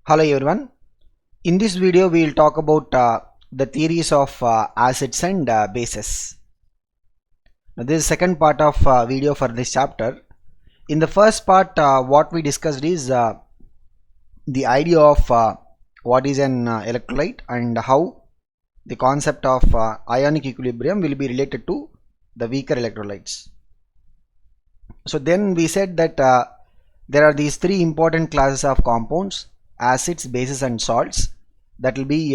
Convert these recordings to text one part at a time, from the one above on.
Hello everyone. In this video we will talk about the theories of acids and bases. Now, this is second part of video for this chapter. In the first part what we discussed is the idea of what is an electrolyte and how the concept of ionic equilibrium will be related to the weaker electrolytes. So then we said that there are these three important classes of compounds: acids, bases and salts, that will be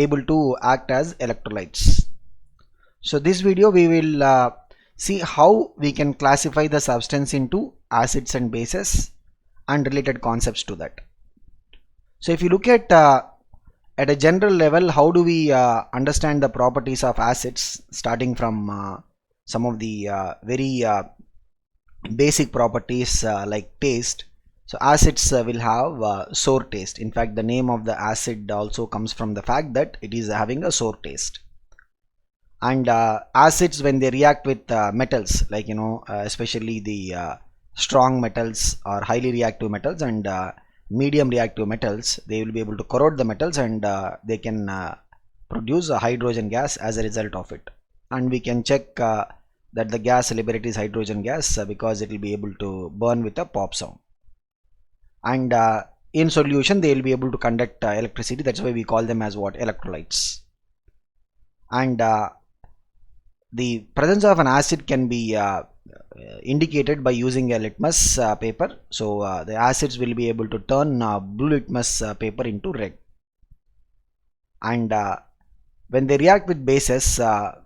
able to act as electrolytes. So this video we will see how we can classify the substance into acids and bases and related concepts to that. So if you look at a general level, how do we understand the properties of acids, starting from some of the very basic properties like taste. So acids will have sour taste. In fact, the name of the acid also comes from the fact that it is having a sour taste. And acids, when they react with metals, like especially the strong metals or highly reactive metals and medium reactive metals, they will be able to corrode the metals and they can produce a hydrogen gas as a result of it. And we can check that the gas liberates hydrogen gas because it will be able to burn with a pop sound. And in solution they will be able to conduct electricity. That's why we call them as what? Electrolytes. And the presence of an acid can be indicated by using a litmus paper. So the acids will be able to turn blue litmus paper into red. And when they react with bases,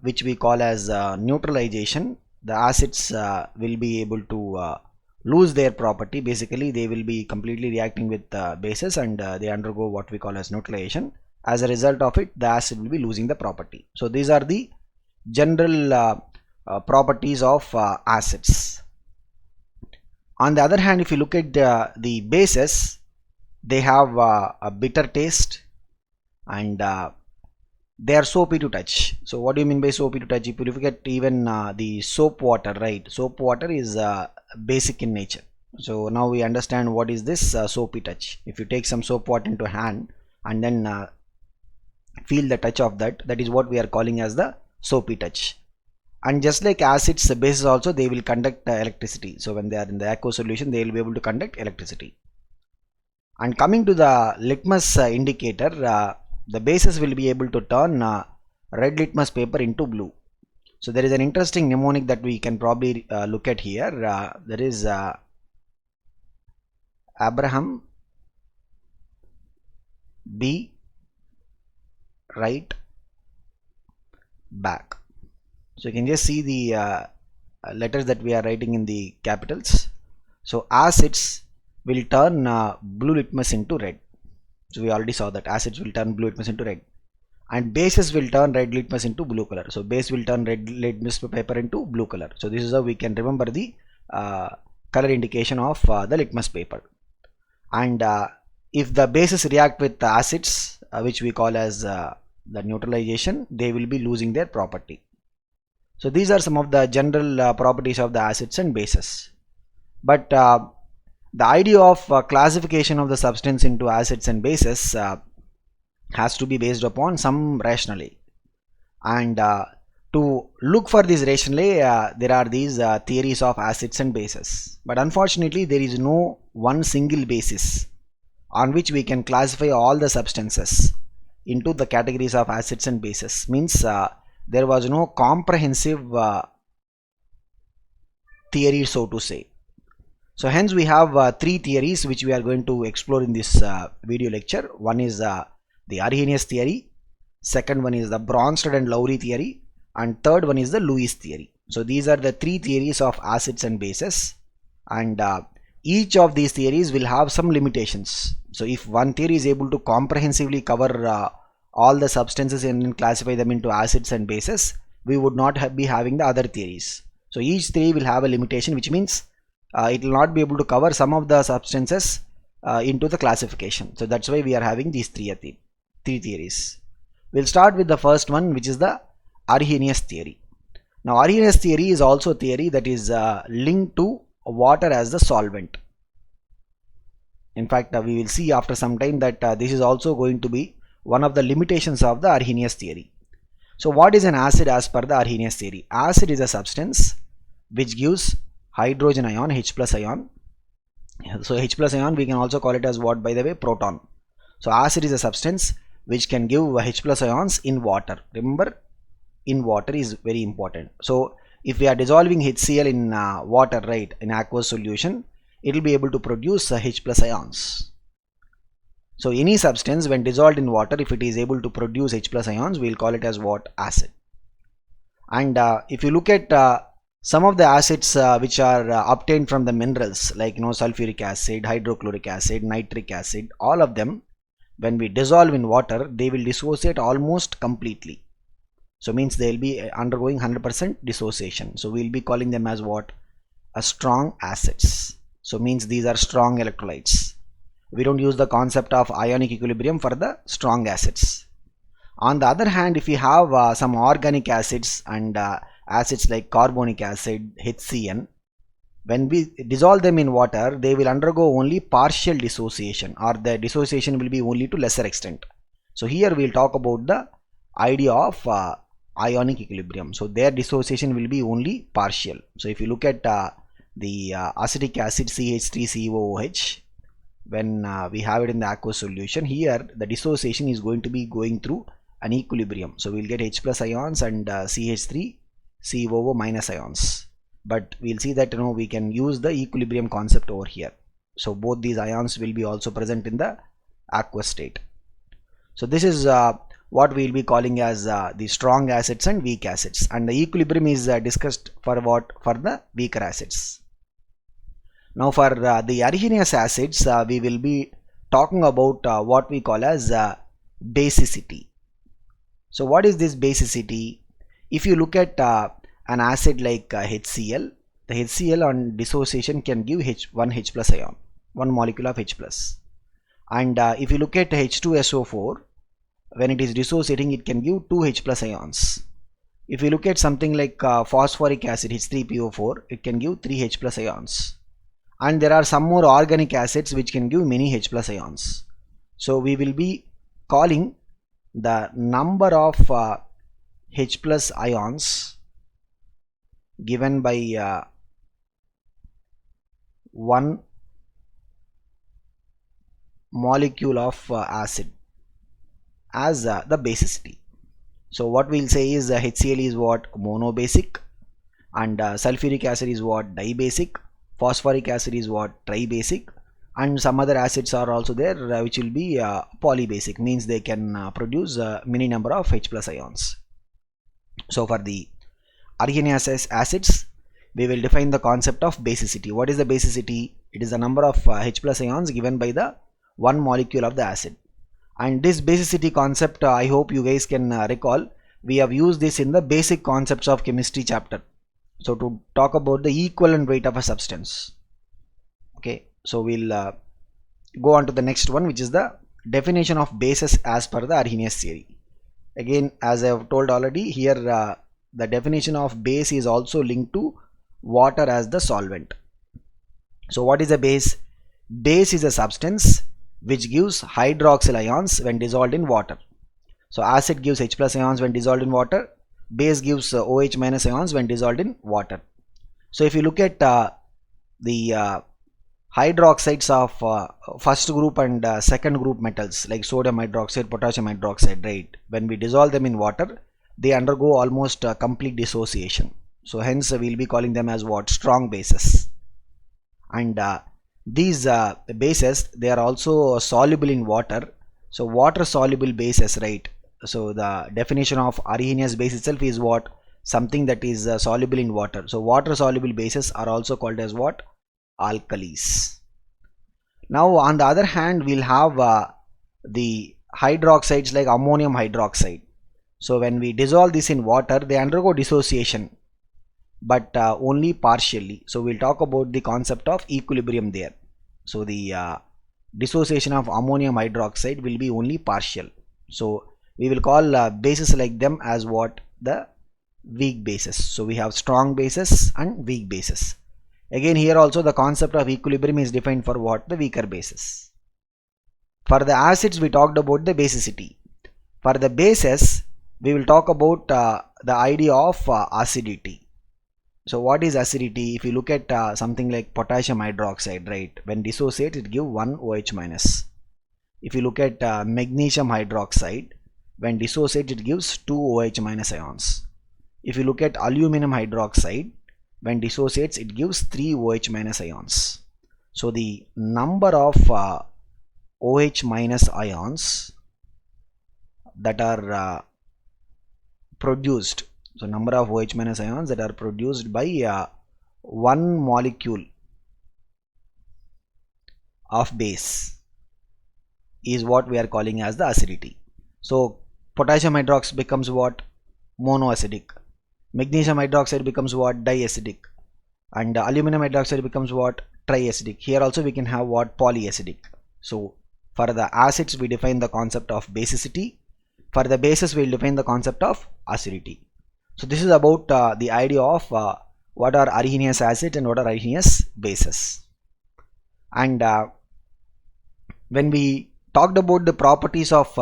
which we call as neutralization, the acids will be able to lose their property. Basically they will be completely reacting with bases and they undergo what we call as neutralization. As a result of it, the acid will be losing the property. So these are the general properties of acids. On the other hand, if you look at the bases, they have a bitter taste and they are soapy to touch. So what do you mean by soapy to touch? If you look at even the soap water, right? Soap water is basic in nature. So now we understand what is this soapy touch. If you take some soap water into hand and then feel the touch of that, that is what we are calling as the soapy touch. And just like acids, bases also, they will conduct electricity. So when they are in the aqueous solution, they will be able to conduct electricity. And coming to the litmus indicator, the bases will be able to turn red litmus paper into blue. So there is an interesting mnemonic that we can probably look at here. There is Abraham B right back. So you can just see the letters that we are writing in the capitals. So acids will turn blue litmus into red. So we already saw that acids will turn blue litmus into red, and bases will turn red litmus into blue color. So base will turn red litmus paper into blue color. So this is how we can remember the color indication of the litmus paper. And if the bases react with the acids, which we call as the neutralization, they will be losing their property. So these are some of the general properties of the acids and bases. But the idea of classification of the substance into acids and bases has to be based upon some rationale. And to look for this rationale, there are these theories of acids and bases. But unfortunately, there is no one single basis on which we can classify all the substances into the categories of acids and bases. Means there was no comprehensive theory, so to say. So hence we have three theories which we are going to explore in this video lecture. One is the Arrhenius theory, second one is the Bronsted and Lowry theory, and third one is the Lewis theory. So these are the three theories of acids and bases, and each of these theories will have some limitations. So if one theory is able to comprehensively cover all the substances and classify them into acids and bases, we would not be having the other theories. So each theory will have a limitation, which means it will not be able to cover some of the substances into the classification. So that's why we are having these three theories. We'll start with the first one, which is the Arrhenius theory. Now Arrhenius theory is also a theory that is linked to water as the solvent. In fact, we will see after some time that this is also going to be one of the limitations of the Arrhenius theory. So what is an acid as per the Arrhenius theory? Acid is a substance which gives hydrogen ion, H plus ion. So H plus ion we can also call it as what, by the way? Proton. So acid is a substance which can give H plus ions in water. Remember, in water is very important. So if we are dissolving HCl in water, right, in aqueous solution, it will be able to produce H plus ions. So any substance when dissolved in water, if it is able to produce H plus ions, we will call it as what? Acid. And if you look at some of the acids which are obtained from the minerals, like sulfuric acid, hydrochloric acid, nitric acid, all of them, when we dissolve in water, they will dissociate almost completely. So means they will be undergoing 100% dissociation. So we will be calling them as what? A strong acids. So means these are strong electrolytes. We don't use the concept of ionic equilibrium for the strong acids. On the other hand, if we have some organic acids and acids like carbonic acid, HCN, when we dissolve them in water, they will undergo only partial dissociation, or the dissociation will be only to lesser extent. So here we will talk about the idea of ionic equilibrium. So their dissociation will be only partial. So if you look at the acetic acid CH3COOH, when we have it in the aqueous solution, here the dissociation is going to be going through an equilibrium. So we'll get H plus ions and CH3COO minus ions. But we'll see that we can use the equilibrium concept over here. So both these ions will be also present in the aqueous state. So this is what we'll be calling as the strong acids and weak acids, and the equilibrium is discussed for what? For the weaker acids. Now for the Arrhenius acids, we will be talking about what we call as basicity. So what is this basicity? If you look at an acid like HCl, the HCl on dissociation can give one H plus ion, one molecule of H plus. And if you look at H2SO4, when it is dissociating, it can give 2 H plus ions. If you look at something like phosphoric acid, H3PO4, it can give 3 H plus ions. And there are some more organic acids which can give many H plus ions. So we will be calling the number of H plus ions given by one molecule of acid as the basicity. So what we'll say is HCl is what? Monobasic, and sulfuric acid is what? Dibasic, phosphoric acid is what? Tribasic, and some other acids are also there which will be polybasic, means they can produce many number of H plus ions. So for the Arrhenius acids, we will define the concept of basicity. What is the basicity? It is the number of H plus ions given by the one molecule of the acid. And this basicity concept, I hope you guys can recall, we have used this in the basic concepts of chemistry chapter. So to talk about the equivalent weight of a substance. Okay, so we'll go on to the next one, which is the definition of bases as per the Arrhenius theory. Again, as I have told already, here the definition of base is also linked to water as the solvent. So what is a base? Base is a substance which gives hydroxyl ions when dissolved in water. So acid gives H plus ions when dissolved in water. Base gives OH minus ions when dissolved in water. So if you look at the hydroxides of first group and second group metals like sodium hydroxide, potassium hydroxide, right, when we dissolve them in water, they undergo almost complete dissociation. So hence we will be calling them as what? Strong bases. And these bases, they are also soluble in water. So water soluble bases, right? So the definition of Arrhenius base itself is what? Something that is soluble in water. So water soluble bases are also called as what? Alkalis. Now on the other hand, we'll have the hydroxides like ammonium hydroxide. So when we dissolve this in water, they undergo dissociation, but only partially. So we'll talk about the concept of equilibrium there. So the dissociation of ammonium hydroxide will be only partial. So we will call bases like them as what? The weak bases. So we have strong bases and weak bases. Again, here also the concept of equilibrium is defined for what? The weaker bases. For the acids we talked about the basicity. For the bases we will talk about the idea of acidity. So what is acidity? If you look at something like potassium hydroxide, right, when dissociates it gives 1 OH minus. If you look at magnesium hydroxide, when dissociates it gives 2 OH minus ions. If you look at aluminum hydroxide, when dissociates it gives 3 OH minus ions. So the number of OH minus ions that are produced, so number of OH minus ions that are produced by one molecule of base is what we are calling as the acidity. So potassium hydroxide becomes what? Monoacidic. Magnesium hydroxide becomes what? Diacidic. And aluminum hydroxide becomes what? Triacidic. Here also we can have what? Polyacidic. So for the acids we define the concept of basicity. For the bases we will define the concept of acidity. So this is about the idea of what are Arrhenius acids and what are Arrhenius bases. And when we talked about the properties of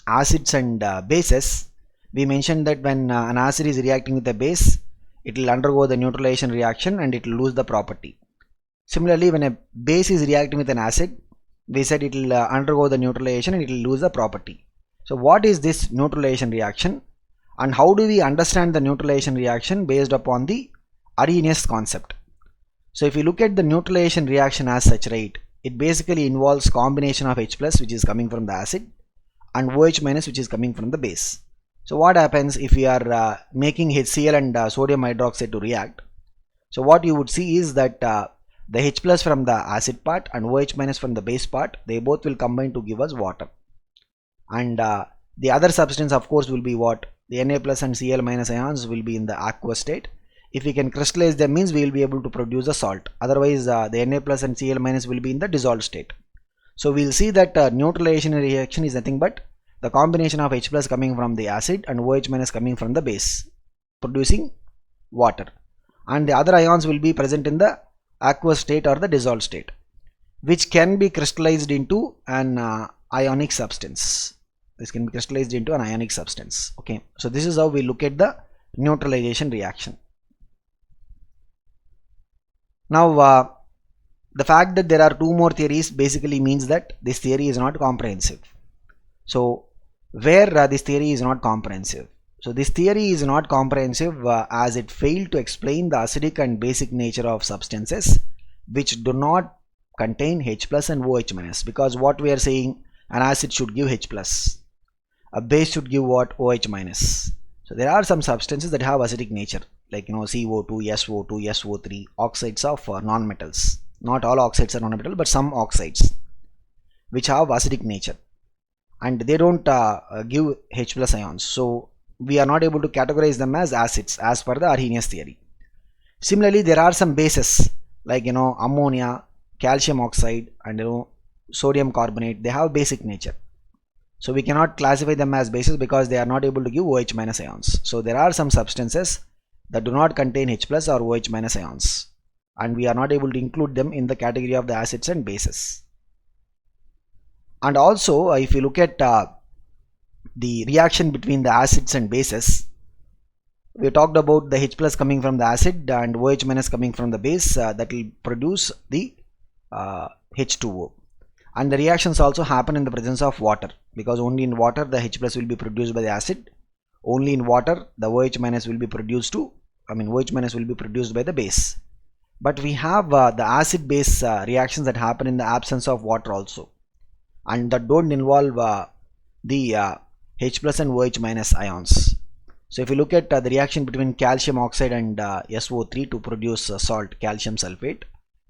acids and bases, we mentioned that when an acid is reacting with a base, it will undergo the neutralization reaction and it will lose the property. Similarly, when a base is reacting with an acid, we said it will undergo the neutralization and it will lose the property. So what is this neutralization reaction and how do we understand the neutralization reaction based upon the Arrhenius concept? So if you look at the neutralization reaction as such, right, it basically involves combination of H plus which is coming from the acid and OH minus which is coming from the base. So what happens if we are making HCl and sodium hydroxide to react? So what you would see is that the H plus from the acid part and OH minus from the base part, they both will combine to give us water. And the other substance of course will be what? The Na plus and Cl minus ions will be in the aqueous state. If we can crystallize them means we will be able to produce a salt. Otherwise the Na plus and Cl minus will be in the dissolved state. So we will see that neutralization reaction is nothing but the combination of H plus coming from the acid and OH minus coming from the base producing water. And the other ions will be present in the aqueous state or the dissolved state, which can be crystallized into an ionic substance. This can be crystallized into an ionic substance. Okay, so this is how we look at the neutralization reaction. Now the fact that there are two more theories basically means that this theory is not comprehensive. So where this theory is not comprehensive? So this theory is not comprehensive as it failed to explain the acidic and basic nature of substances which do not contain H plus and OH minus, because what we are saying, an acid should give H plus, a base should give what? OH minus. So there are some substances that have acidic nature, like CO2, SO2, SO3, oxides of non-metals. Not all oxides are non-metal, but some oxides which have acidic nature and they don't give H plus ions. So we are not able to categorize them as acids as per the Arrhenius theory. Similarly, there are some bases like ammonia, calcium oxide and sodium carbonate. They have basic nature. So we cannot classify them as bases because they are not able to give OH minus ions. So there are some substances that do not contain H plus or OH minus ions, and we are not able to include them in the category of the acids and bases. And also if you look at the reaction between the acids and bases, we talked about the H plus coming from the acid and OH minus coming from the base that will produce the H2O. And the reactions also happen in the presence of water, because only in water the H plus will be produced by the acid, only in water the OH minus will be produced OH minus will be produced by the base. But we have the acid base reactions that happen in the absence of water also, and that don't involve the H plus and OH minus ions. So if you look at the reaction between calcium oxide and SO3 to produce salt, calcium sulfate,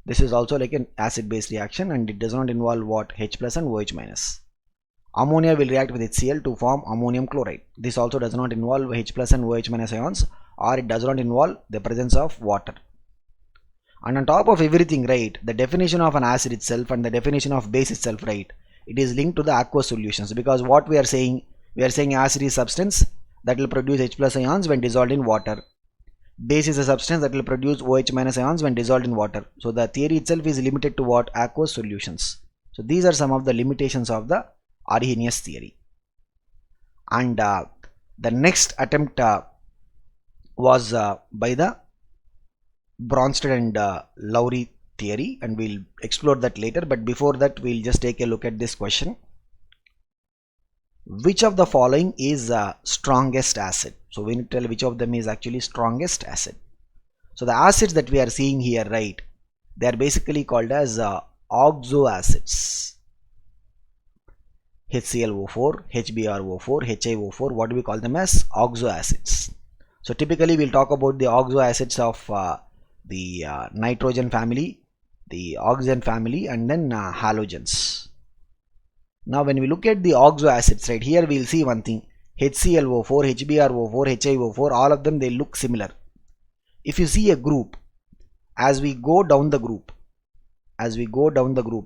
this is also like an acid base reaction and it does not involve what? H plus and OH minus. Ammonia will react with HCl to form ammonium chloride. This also does not involve H plus and OH minus ions, or it does not involve the presence of water. And on top of everything, right, the definition of an acid itself and the definition of base itself, right, it is linked to the aqueous solutions, because what we are saying acid is substance that will produce H plus ions when dissolved in water. Base is a substance that will produce OH minus ions when dissolved in water. So the theory itself is limited to what? Aqueous solutions. So these are some of the limitations of the Arrhenius theory. And the next attempt was by the Bronsted and Lowry theory, and we'll explore that later. But before that, we'll just take a look at this question. Which of the following is strongest acid? So we need to tell which of them is actually strongest acid. So the acids that we are seeing here, right, they are basically called as oxo acids. HClO4, HbRO4, HiO4, what do we call them as? Oxo acids. So typically we'll talk about the oxo acids of the nitrogen family, the oxygen family, and then halogens. Now when we look at the oxo acids, right, here we'll see one thing: HClO4, HbRO4, HiO4, all of them, they look similar. If you see a group, as we go down the group,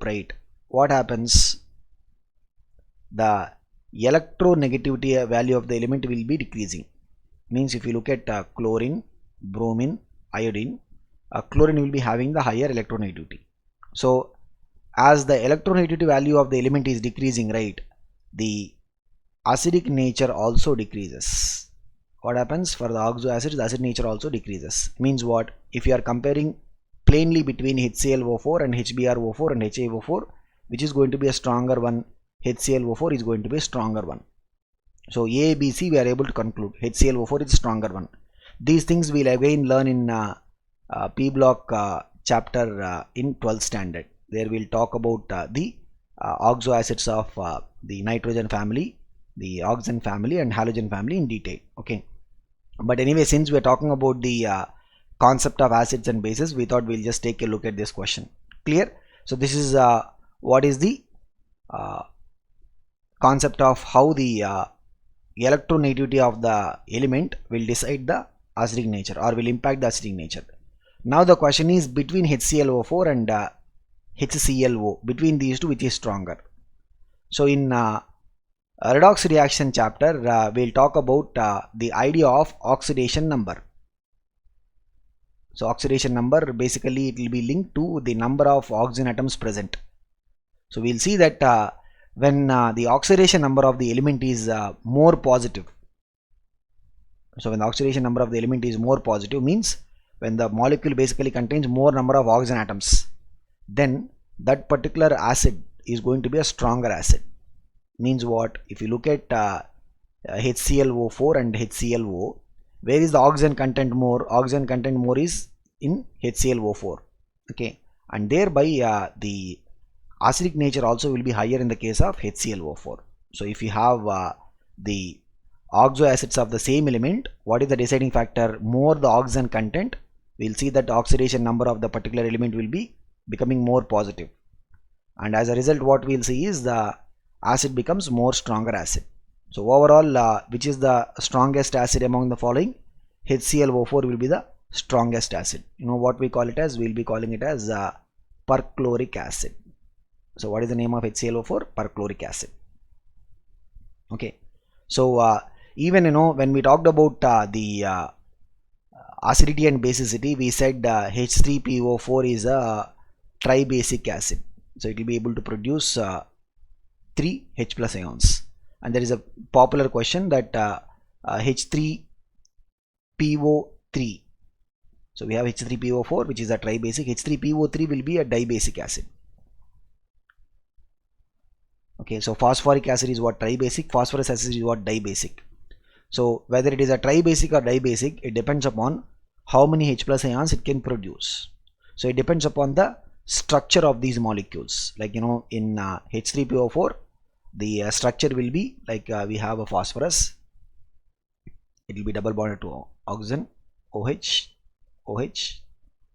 right, what happens? The electronegativity value of the element will be decreasing. Means if you look at chlorine, bromine, iodine, chlorine will be having the higher electronegativity. So as the electronegativity value of the element is decreasing, right, the acidic nature also decreases. What happens for the oxo acids? The acid nature also decreases. Means what? If you are comparing plainly between HClO4 and HbRO4 and HiO4, which is going to be a stronger one? HClO4 is going to be a stronger one. So A, B, C, we are able to conclude HClO4 is a stronger one. These things we'll again learn in P block chapter in 12th standard. There we'll talk about the oxo acids of the nitrogen family, the oxygen family, and halogen family in detail. Okay. But anyway, since we're talking about the concept of acids and bases, we thought we'll just take a look at this question. Clear? So this is what is the concept of how the electronegativity of the element will decide the acidic nature or will impact the acidic nature. Now the question is between HClO4 and HClO, between these two, which is stronger? So in redox reaction chapter, we'll talk about the idea of oxidation number. So oxidation number, basically it will be linked to the number of oxygen atoms present. So we'll see that when the oxidation number of the element is more positive. So when the oxidation number of the element is more positive, means when the molecule basically contains more number of oxygen atoms, then that particular acid is going to be a stronger acid. Means what? If you look at HClO4 and HClO, where is the oxygen content more? Oxygen content more is in HClO4. Okay, and thereby the acidic nature also will be higher in the case of HClO4. So if you have the oxo acids of the same element, what is the deciding factor? More the oxygen content, we'll see that the oxidation number of the particular element will be becoming more positive, and as a result what we'll see is the acid becomes more stronger acid. So overall, which is the strongest acid among the following? HClO4 will be the strongest acid. You know what we call it as? We'll be calling it as perchloric acid. So what is the name of HClO4? Perchloric acid. Okay. So even when we talked about the acidity and basicity, we said H3PO4 is a tribasic acid. So it will be able to produce 3 H plus ions. And there is a popular question that H3PO3. So we have H3PO4, which is a tribasic. H3PO3 will be a dibasic acid. Okay, so phosphoric acid is what? Tribasic. Phosphorus acid is what? Dibasic. So whether it is a tribasic or dibasic, it depends upon how many H plus ions it can produce. So it depends upon the structure of these molecules. Like in H3PO4, the structure will be like we have a phosphorus. It will be double bonded to oxygen, OH, OH,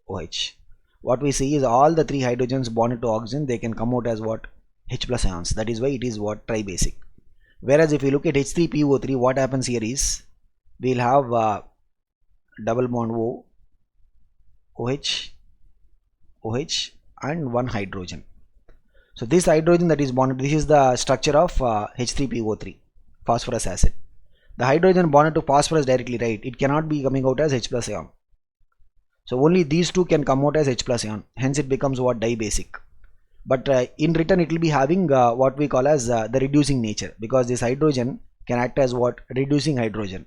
OH. What we see is all the 3 hydrogens bonded to oxygen, they can come out as what? H plus ions. That is why it is what? Tribasic. Whereas if you look at H3PO3, what happens here is we'll have double bond O, OH, OH, and 1 hydrogen. So this hydrogen that is bonded, this is the structure of H3PO3, phosphorus acid. The hydrogen bonded to phosphorus directly, right? It cannot be coming out as H plus ion. So only these two can come out as H plus ion. Hence it becomes what? Dibasic. but in return it will be having what we call as the reducing nature, because this hydrogen can act as what? Reducing hydrogen.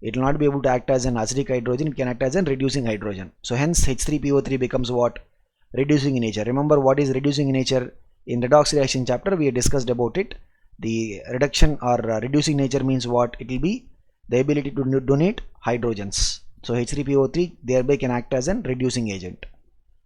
It will not be able to act as an acidic hydrogen, it can act as a reducing hydrogen. So hence H3PO3 becomes what? Reducing in nature. Remember what is reducing in nature? In redox reaction chapter we discussed about it. The reduction or reducing nature means what? It will be the ability to donate hydrogens. So H3PO3 thereby can act as a reducing agent.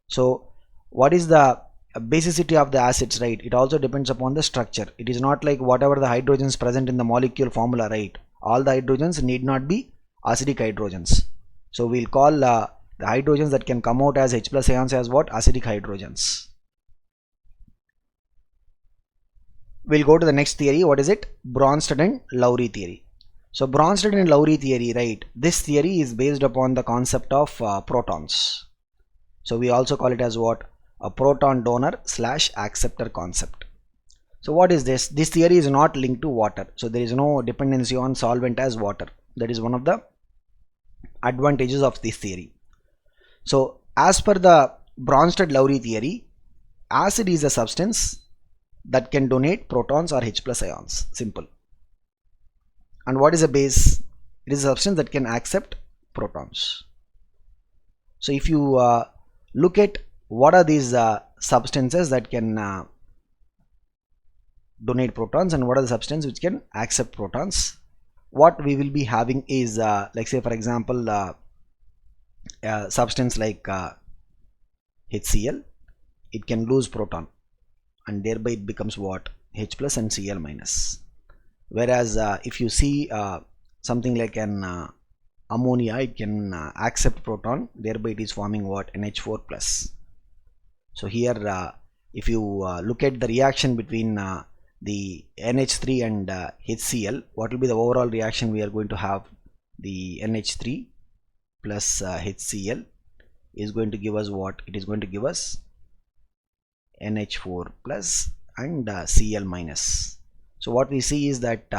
So what is the basicity of the acids, right? It also depends upon the structure. It is not like whatever the hydrogens present in the molecule formula, right? All the hydrogens need not be acidic hydrogens. So we'll call the hydrogens that can come out as H plus ions as what? Acidic hydrogens. We'll go to the next theory. What is it? Bronsted and Lowry theory. So Bronsted and Lowry theory, right? This theory is based upon the concept of protons. So we also call it as what? A proton donor / acceptor concept. So what is this? This theory is not linked to water. So there is no dependency on solvent as water. That is one of the advantages of this theory. So as per the Bronsted-Lowry theory, acid is a substance that can donate protons or H plus ions. Simple. And what is a base? It is a substance that can accept protons. So if you look at what are these substances that can donate protons and what are the substances which can accept protons, what we will be having is like say for example substance like HCl, it can lose proton and thereby it becomes what? H plus and Cl minus. Whereas if you see something like an ammonia, it can accept proton, thereby it is forming what? NH4 plus. So here if you look at the reaction between the NH3 and HCl, what will be the overall reaction we are going to have? The NH3 plus HCl is going to give us what? It is going to give us NH4 plus and Cl minus. So what we see is that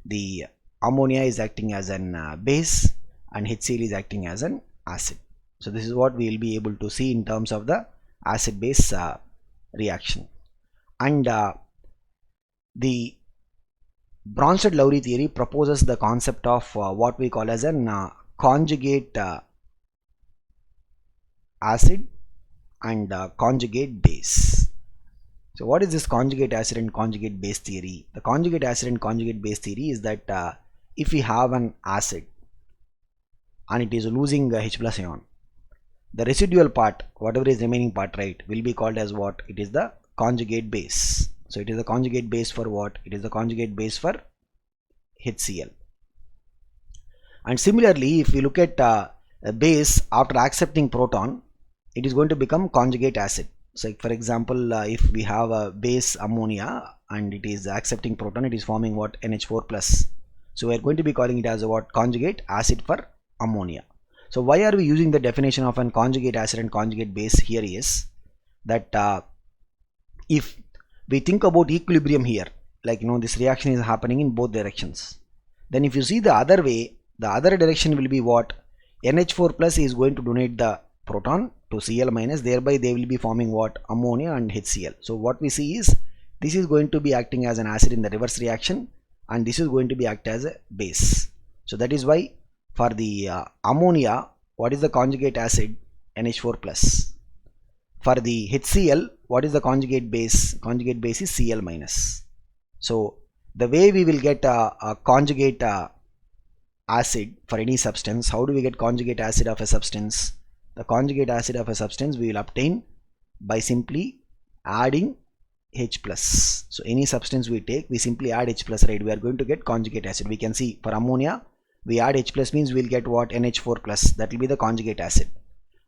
the ammonia is acting as an base and HCl is acting as an acid. So this is what we will be able to see in terms of the acid base reaction. And the Bronsted-Lowry theory proposes the concept of what we call as an conjugate acid and conjugate base. So what is this conjugate acid and conjugate base theory? The conjugate acid and conjugate base theory is that if we have an acid and it is losing H plus ion, the residual part, whatever is remaining part, right, will be called as what? It is the conjugate base. So it is the conjugate base for what? It is the conjugate base for HCl. And similarly, if we look at a base after accepting proton, it is going to become conjugate acid. So for example, if we have a base ammonia and it is accepting proton, it is forming what? NH4 plus. So we are going to be calling it as a what? Conjugate acid for ammonia. So why are we using the definition of an conjugate acid and conjugate base here is that if we think about equilibrium here, like this reaction is happening in both directions, then if you see the other way, the other direction will be what? NH4 plus is going to donate the proton to Cl minus, thereby they will be forming what? Ammonia and HCl. So what we see is this is going to be acting as an acid in the reverse reaction and this is going to be act as a base. So that is why for the ammonia, what is the conjugate acid? NH4 plus. For the HCl, what is the conjugate base? Conjugate base is Cl minus. So the way we will get a conjugate acid for any substance, how do we get conjugate acid of a substance? The conjugate acid of a substance we will obtain by simply adding H plus. So any substance we take, we simply add H plus, right? We are going to get conjugate acid. We can see for ammonia, we add H plus means we will get what? NH4 plus. That will be the conjugate acid.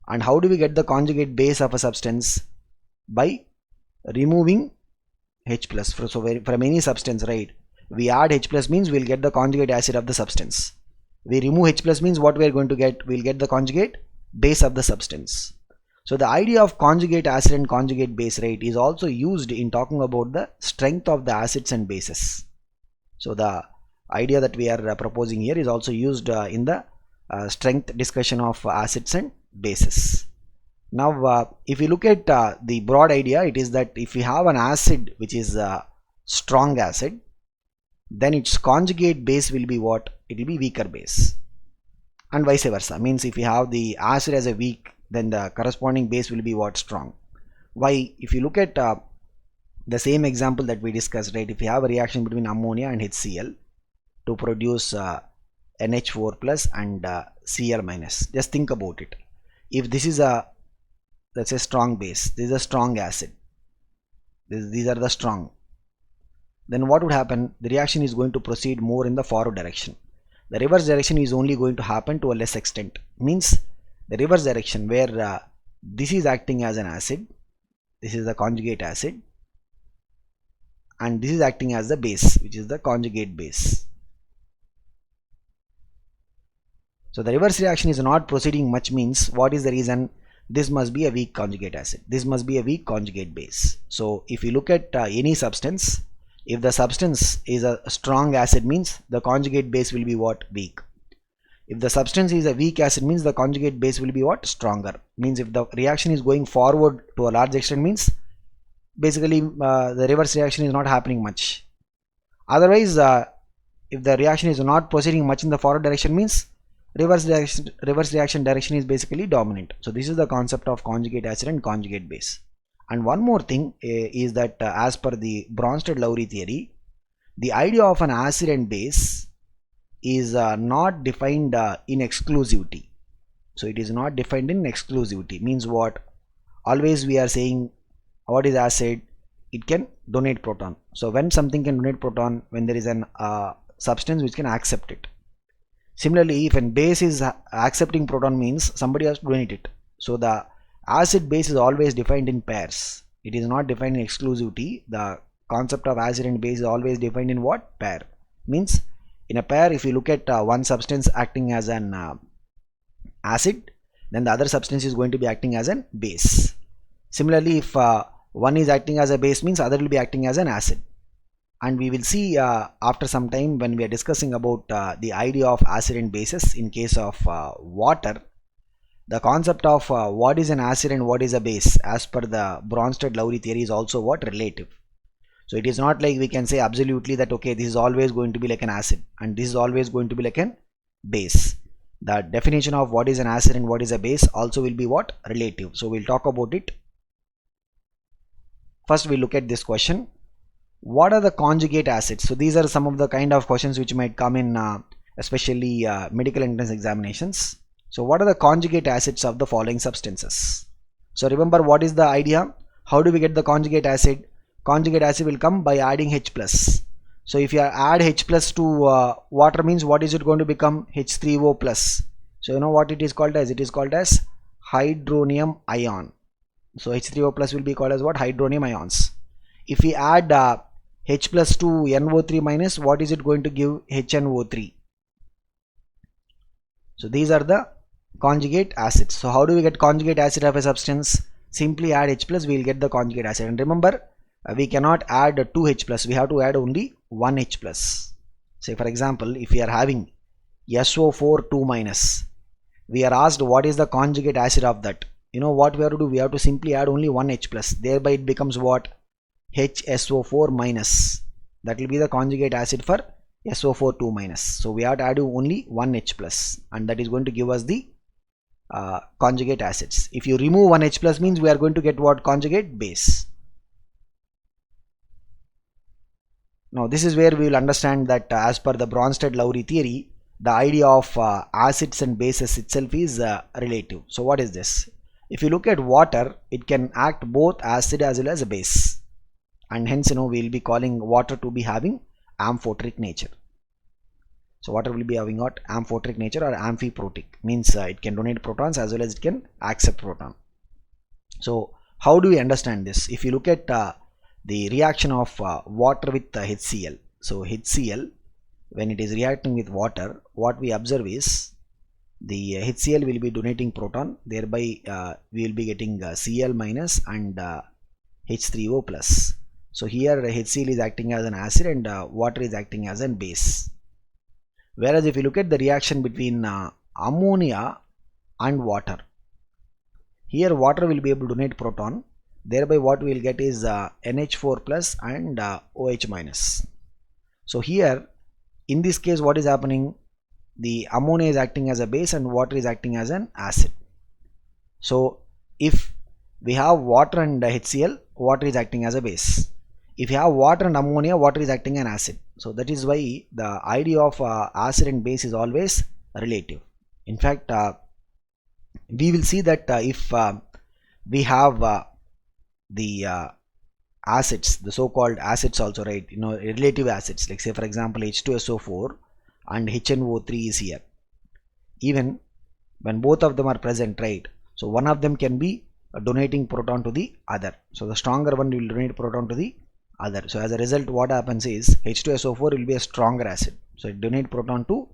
And how do we get the conjugate base of a substance? By removing H plus. So from any substance, right, we add H plus means we will get the conjugate acid of the substance. We remove H plus means what we are going to get? We will get the conjugate base of the substance. So the idea of conjugate acid and conjugate base, right, is also used in talking about the strength of the acids and bases. So the idea that we are proposing here is also used in the strength discussion of acids and bases. Now if you look at the broad idea, it is that if you have an acid which is a strong acid, then its conjugate base will be what? It will be weaker base, and vice versa. Means if you have the acid as a weak, then the corresponding base will be what? Strong. Why? If you look at the same example that we discussed, right? If you have a reaction between ammonia and HCl to produce NH4 plus and Cl minus, just think about it. If this is a, let's say, strong base, this is a strong acid, these are the strong, then what would happen? The reaction is going to proceed more in the forward direction. The reverse direction is only going to happen to a less extent. Means the reverse direction where this is acting as an acid, this is the conjugate acid, and this is acting as the base, which is the conjugate base. So the reverse reaction is not proceeding much, means what is the reason? This must be a weak conjugate acid, this must be a weak conjugate base. So if you look at any substance, if the substance is a strong acid, means the conjugate base will be what? Weak. If the substance is a weak acid, means the conjugate base will be what? Stronger. Means if the reaction is going forward to a large extent, means basically the reverse reaction is not happening much. Otherwise if the reaction is not proceeding much in the forward direction, means reverse reaction direction is basically dominant. So this is the concept of conjugate acid and conjugate base. And one more thing is that as per the Bronsted-Lowry theory, the idea of an acid and base is not defined in exclusivity. So it is not defined in exclusivity. Means what? Always we are saying, what is acid? It can donate proton. So when something can donate proton, when there is an substance which can accept it. Similarly, if a base is accepting proton, means somebody has to donate it. So the acid base is always defined in pairs. It is not defined in exclusivity. The concept of acid and base is always defined in what? Pair. Means in a pair, if you look at one substance acting as an acid, then the other substance is going to be acting as an base. Similarly, if one is acting as a base, means other will be acting as an acid. And we will see after some time when we are discussing about the idea of acid and bases in case of water, the concept of what is an acid and what is a base as per the Bronsted-Lowry theory is also what? Relative. So it is not like we can say absolutely that okay, this is always going to be like an acid and this is always going to be like an base. The definition of what is an acid and what is a base also will be what? Relative. So we'll talk about it. First we look at this question. What are the conjugate acids? So these are some of the kind of questions which might come in especially medical entrance examinations. So what are the conjugate acids of the following substances? So remember, what is the idea? How do we get the conjugate acid? Conjugate acid will come by adding H plus. So if you add H plus to water, means what is it going to become? H3O plus. So you know what it is called as? It is called as hydronium ion. So H3O plus will be called as what? Hydronium ions. If we add H plus to NO3 minus, what is it going to give? HNO3. So these are the conjugate acids. So how do we get conjugate acid of a substance? Simply add H plus, we will get the conjugate acid. And remember, we cannot add 2 H plus, we have to add only 1 H plus. Say for example, if we are having SO4 2 minus, we are asked what is the conjugate acid of that. You know what we have to do? We have to simply add only 1 H plus. Thereby it becomes what? HSO4 minus. That will be the conjugate acid for SO4 2 minus. So we have to add only 1 H plus, and that is going to give us the conjugate acids. If you remove 1 H plus, means we are going to get what? Conjugate base. Now this is where we will understand that as per the Bronsted-Lowry theory, the idea of acids and bases itself is relative. So what is this? If you look at water, it can act both acid as well as a base, and hence we will be calling water to be having amphoteric nature. So water will be having what? Amphoteric nature or amphiprotic, means it can donate protons as well as it can accept proton. So how do we understand this? If you look at the reaction of water with HCl. So HCl, when it is reacting with water, what we observe is the HCl will be donating proton, thereby we will be getting Cl minus and H3O plus. So here HCl is acting as an acid and water is acting as a base. Whereas if you look at the reaction between ammonia and water, Here water will be able to donate proton, thereby what we will get is NH4 plus and OH minus. So here in this case what is happening, the ammonia is acting as a base and water is acting as an acid. So if we have water and HCl, water is acting as a base. If you have water and ammonia, water is acting as an acid. So that is why the idea of acid and base is always relative. In fact, we will see that if we have the acids, the so-called acids also, right, relative acids, like say for example H2SO4 and HNO3 is here. Even when both of them are present, right, so one of them can be donating proton to the other. So the stronger one will donate proton to the other. So as a result what happens is H2SO4 will be a stronger acid. So it donate proton to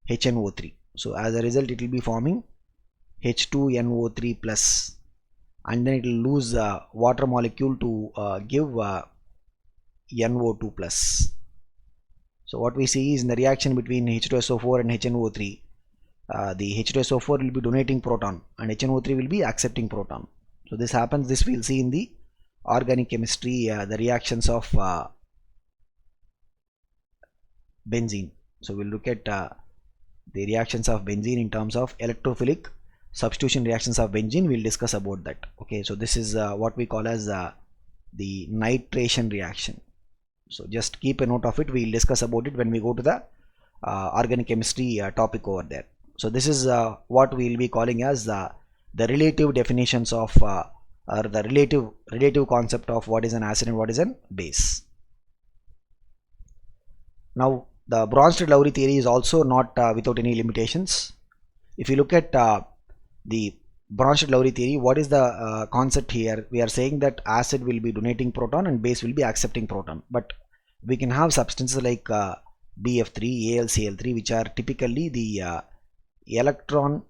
HNO3. So as a result it will be forming H2NO3 plus, and then it will lose water molecule to give NO2 plus. So what we see is in the reaction between H2SO4 and HNO3, the H2SO4 will be donating proton and HNO3 will be accepting proton. So this happens, this we'll see in the organic chemistry, the reactions of benzene. So we'll look at the reactions of benzene in terms of electrophilic substitution reactions of benzene. We'll discuss about that. Okay, so this is what we call as the nitration reaction. So just keep a note of it. We'll discuss about it when we go to the organic chemistry topic over there. So this is what we'll be calling as the relative definitions of or the relative concept of what is an acid and what is an base. Now the Bronsted-Lowry theory is also not without any limitations. If you look at the Bronsted-Lowry theory, what is the concept here? We are saying that acid will be donating proton and base will be accepting proton, but we can have substances like BF3, AlCl3, which are typically the electron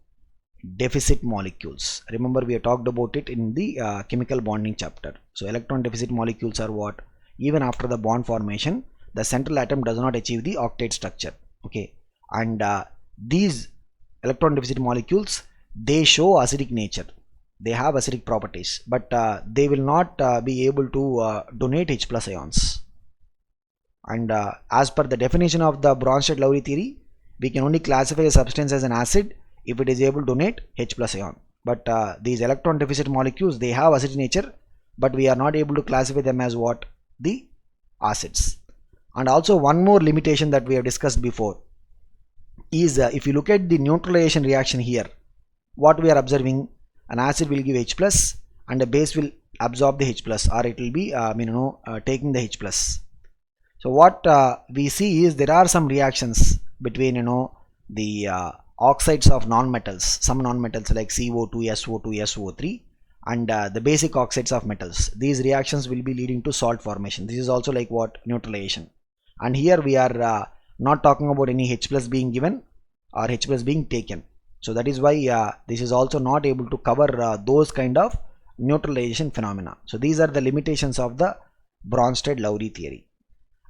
deficit molecules. Remember we have talked about it in the chemical bonding chapter. So electron deficit molecules are what? Even after the bond formation, the central atom does not achieve the octet structure. Okay, and these electron deficit molecules, they show acidic nature. They have acidic properties, but they will not be able to donate H plus ions. And as per the definition of the Bronsted-Lowry theory, we can only classify a substance as an acid if it is able to donate H plus ion. But these electron deficit molecules, they have acidic nature, but we are not able to classify them as what? The acids. And also one more limitation that we have discussed before is if you look at the neutralization reaction here, what we are observing, an acid will give H plus and a base will absorb the H plus, or it will be taking the H plus. So what we see is there are some reactions between the oxides of non-metals, some non-metals like CO2, SO2, SO3, and the basic oxides of metals. These reactions will be leading to salt formation. This is also like what? Neutralization. And here we are not talking about any H plus being given or H plus being taken. So that is why this is also not able to cover those kind of neutralization phenomena. So these are the limitations of the Bronsted-Lowry theory.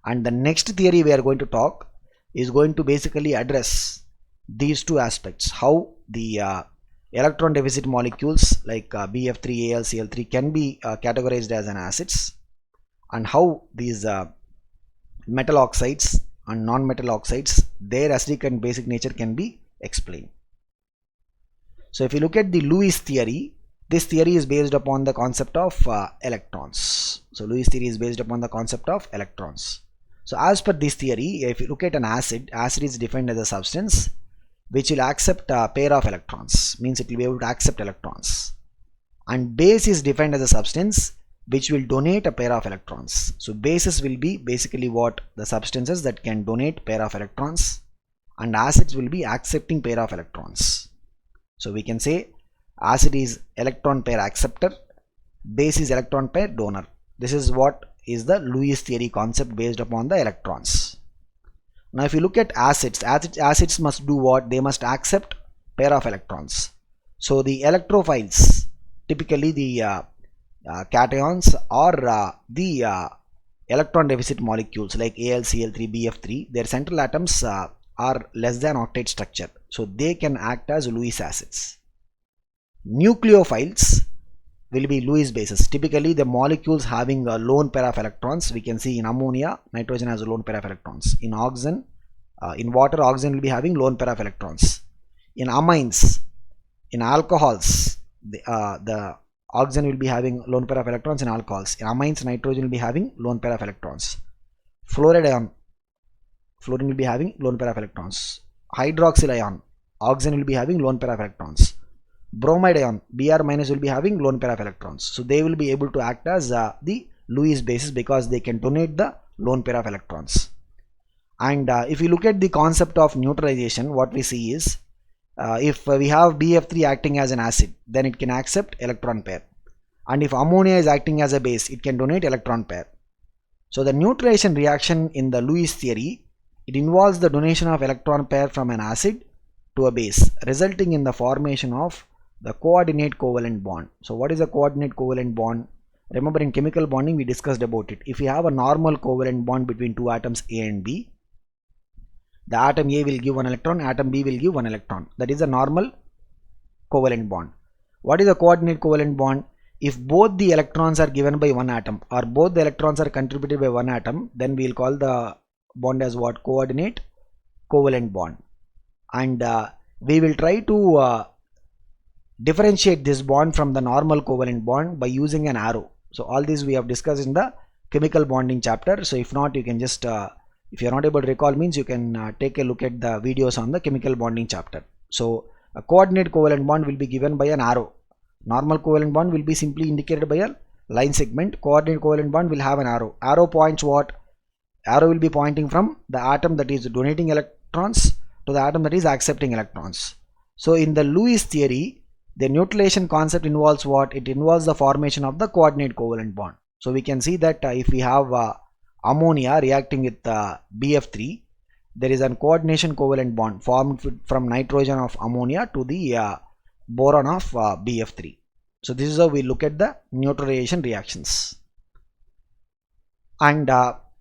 And the next theory we are going to talk is going to basically address these two aspects: how the electron deficit molecules like BF3, AlCl3 can be categorized as an acids, and how these metal oxides and non-metal oxides, their acidic and basic nature can be explained. So if you look at the Lewis theory, this theory is based upon the concept of electrons. So Lewis theory is based upon the concept of electrons. So as per this theory, if you look at an acid, acid is defined as a substance which will accept a pair of electrons, means it will be able to accept electrons. And base is defined as a substance which will donate a pair of electrons. So bases will be basically what? The substances that can donate pair of electrons, and acids will be accepting pair of electrons. So we can say acid is electron pair acceptor, base is electron pair donor. This is what is the Lewis theory concept based upon the electrons. Now if you look at acids, acids must do what? They must accept pair of electrons. So the electrophiles, typically the cations or the electron deficit molecules like AlCl3, BF3, their central atoms are less than octet structure, so they can act as Lewis acids. Nucleophiles, will be Lewis bases. Typically the molecules having a lone pair of electrons, we can see in ammonia nitrogen has a lone pair of electrons, in oxygen in water oxygen will be having lone pair of electrons, in amines, in alcohols the oxygen will be having lone pair of electrons, in alcohols, in amines nitrogen will be having lone pair of electrons, fluoride ion fluorine will be having lone pair of electrons, hydroxyl ion oxygen will be having lone pair of electrons, bromide ion Br minus will be having lone pair of electrons. So they will be able to act as the Lewis bases because they can donate the lone pair of electrons. And if you look at the concept of neutralization, what we see is if we have BF3 acting as an acid, then it can accept electron pair, and if ammonia is acting as a base, it can donate electron pair. So the neutralization reaction in the Lewis theory, it involves the donation of electron pair from an acid to a base, resulting in the formation of the coordinate covalent bond. So what is a coordinate covalent bond? Remember, in chemical bonding we discussed about it. If you have a normal covalent bond between two atoms A and B, the atom A will give one electron, atom B will give one electron. That is a normal covalent bond. What is a coordinate covalent bond? If both the electrons are given by one atom or both the electrons are contributed by one atom, then we will call the bond as what? Coordinate covalent bond. And we will try to differentiate this bond from the normal covalent bond by using an arrow. So all this we have discussed in the chemical bonding chapter. So if not, you can just if you are not able to recall, means you can take a look at the videos on the chemical bonding chapter. So a coordinate covalent bond will be given by an arrow. Normal covalent bond will be simply indicated by a line segment. Coordinate covalent bond will have an arrow. Arrow points what? Arrow will be pointing from the atom that is donating electrons to the atom that is accepting electrons. So in the Lewis theory, the neutralization concept involves what? It involves the formation of the coordinate covalent bond. So we can see that if we have ammonia reacting with BF3, there is a coordination covalent bond formed from nitrogen of ammonia to the boron of BF3. So this is how we look at the neutralization reactions. And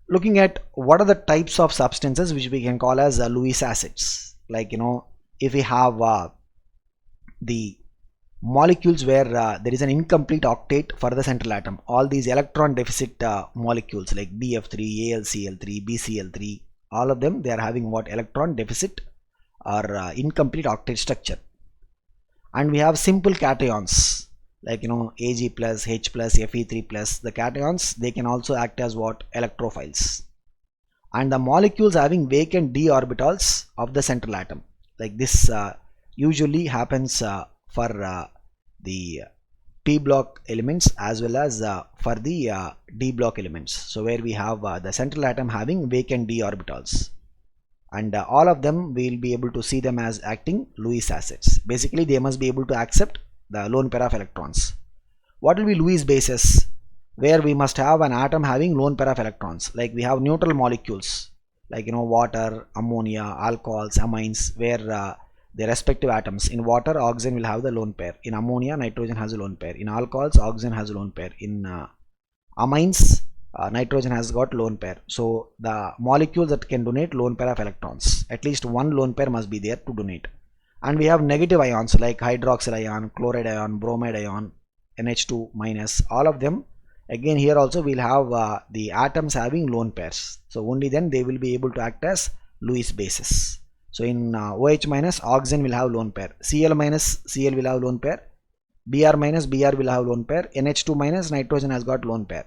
looking at what are the types of substances which we can call as Lewis acids. Like, if we have the molecules where there is an incomplete octet for the central atom, all these electron deficit molecules like BF3, AlCl3, BCl3, all of them, they are having what? Electron deficit or incomplete octet structure. And we have simple cations like Ag plus, H plus, Fe3 plus. The cations, they can also act as what? Electrophiles. And the molecules having vacant d orbitals of the central atom, like this usually happens for the p block elements as well as for the d block elements. So where we have the central atom having vacant d orbitals, and all of them we will be able to see them as acting Lewis acids. Basically they must be able to accept the lone pair of electrons. What will be Lewis bases? Where we must have an atom having lone pair of electrons. Like we have neutral molecules like water, ammonia, alcohols, amines, where the respective atoms. In water, oxygen will have the lone pair. In ammonia, nitrogen has a lone pair. In alcohols, oxygen has a lone pair. In amines, nitrogen has got lone pair. So the molecules that can donate lone pair of electrons, at least one lone pair must be there to donate. And we have negative ions like hydroxyl ion, chloride ion, bromide ion, NH2 minus, all of them. Again here also we'll have the atoms having lone pairs. So only then they will be able to act as Lewis bases. So in OH minus, oxygen will have lone pair. Cl minus, Cl will have lone pair. Br minus, Br will have lone pair. NH2 minus, nitrogen has got lone pair.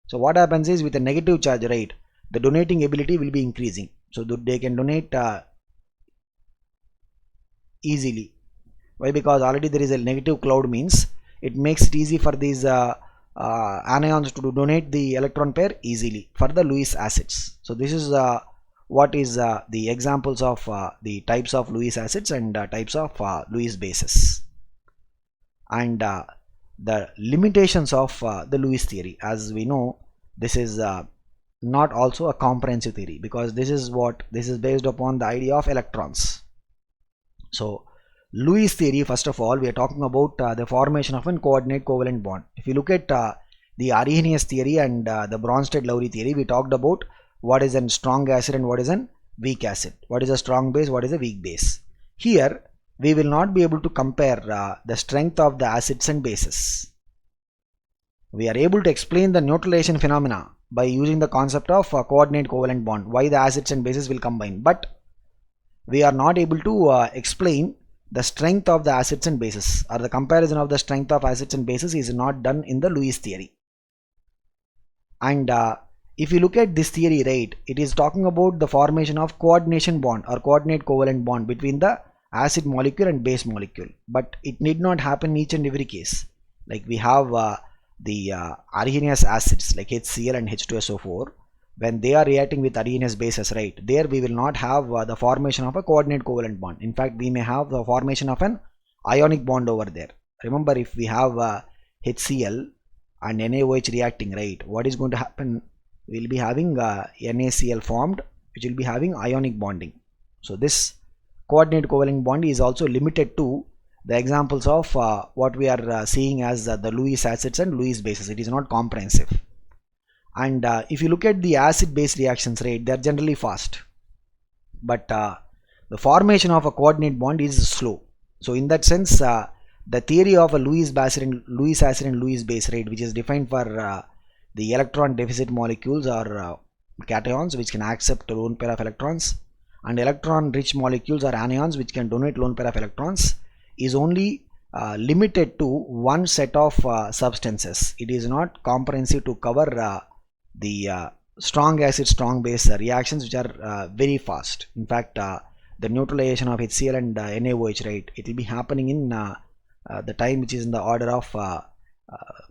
So what happens is with a negative charge, right, the donating ability will be increasing. So they can donate easily. Why? Because already there is a negative cloud, means it makes it easy for these anions to donate the electron pair easily for the Lewis acids. So this is what is the examples of the types of Lewis acids and types of Lewis bases, and the limitations of the Lewis theory. As we know, this is not also a comprehensive theory, because this is based upon the idea of electrons. So Lewis theory, first of all, we are talking about the formation of a coordinate covalent bond. If you look at the Arrhenius theory and the Bronsted-Lowry theory, we talked about what is a strong acid and what is a weak acid, what is a strong base, what is a weak base. Here we will not be able to compare the strength of the acids and bases. we are able to explain the neutralization phenomena by using the concept of coordinate covalent bond, why the acids and bases will combine, but we are not able to explain the strength of the acids and bases, or the comparison of the strength of acids and bases is not done in the Lewis theory. And if you look at this theory, right, it is talking about the formation of coordination bond or coordinate covalent bond between the acid molecule and base molecule, but it need not happen in each and every case. Like we have the arsenous acids like HCl and H2SO4, when they are reacting with arsenous bases, right, there we will not have the formation of a coordinate covalent bond. In fact, we may have the formation of an ionic bond over there. Remember, if we have HCl and NaOH reacting, right, what is going to happen? We will be having NaCl formed, which will be having ionic bonding. So this coordinate covalent bond is also limited to the examples of what we are seeing as the Lewis acids and Lewis bases. It is not comprehensive. And if you look at the acid base reactions, right, they are generally fast, but the formation of a coordinate bond is slow. So in that sense, the theory of a Lewis acid and Lewis base, right, which is defined for the electron deficit molecules or cations which can accept a lone pair of electrons, and electron rich molecules or anions which can donate lone pair of electrons, is only limited to one set of substances. It is not comprehensive to cover the strong acid strong base reactions which are very fast. In fact, the neutralization of HCl and NaOH, right, it will be happening in the time which is in the order of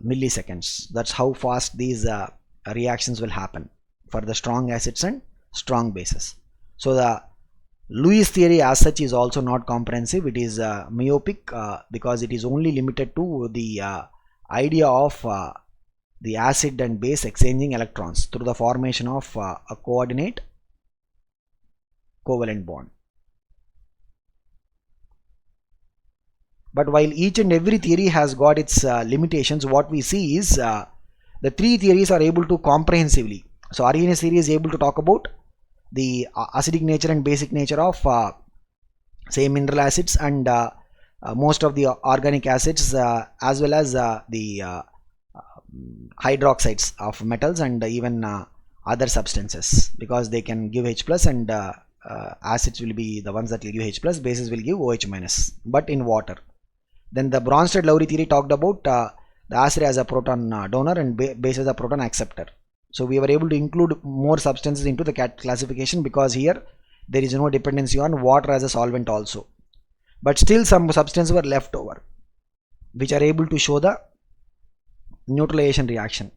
milliseconds. That's how fast these reactions will happen for the strong acids and strong bases. So the Lewis theory as such is also not comprehensive. It is myopic because it is only limited to the idea of the acid and base exchanging electrons through the formation of a coordinate covalent bond. But while each and every theory has got its limitations, what we see is the three theories are able to comprehensively. So Arrhenius theory is able to talk about the acidic nature and basic nature of say mineral acids and most of the organic acids as well as the hydroxides of metals and even other substances, because they can give H plus and acids will be the ones that will give H plus, bases will give OH minus, but in water. Then the Bronsted-Lowry theory talked about the acid as a proton donor and base as a proton acceptor. So we were able to include more substances into the classification because here there is no dependency on water as a solvent also. But still some substances were left over which are able to show the neutralization reaction.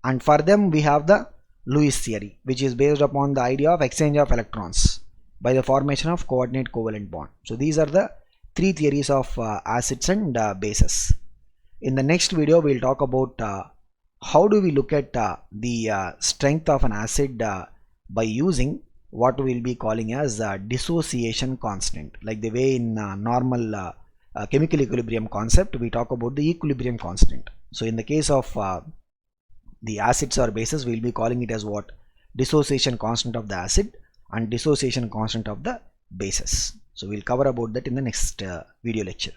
And for them we have the Lewis theory, which is based upon the idea of exchange of electrons by the formation of coordinate covalent bond. So these are the three theories of acids and bases. In the next video we will talk about how do we look at the strength of an acid by using what we will be calling as dissociation constant. Like the way in normal chemical equilibrium concept we talk about the equilibrium constant. So in the case of the acids or bases, we will be calling it as what? Dissociation constant of the acid and dissociation constant of the bases. So we will cover about that in the next video lecture.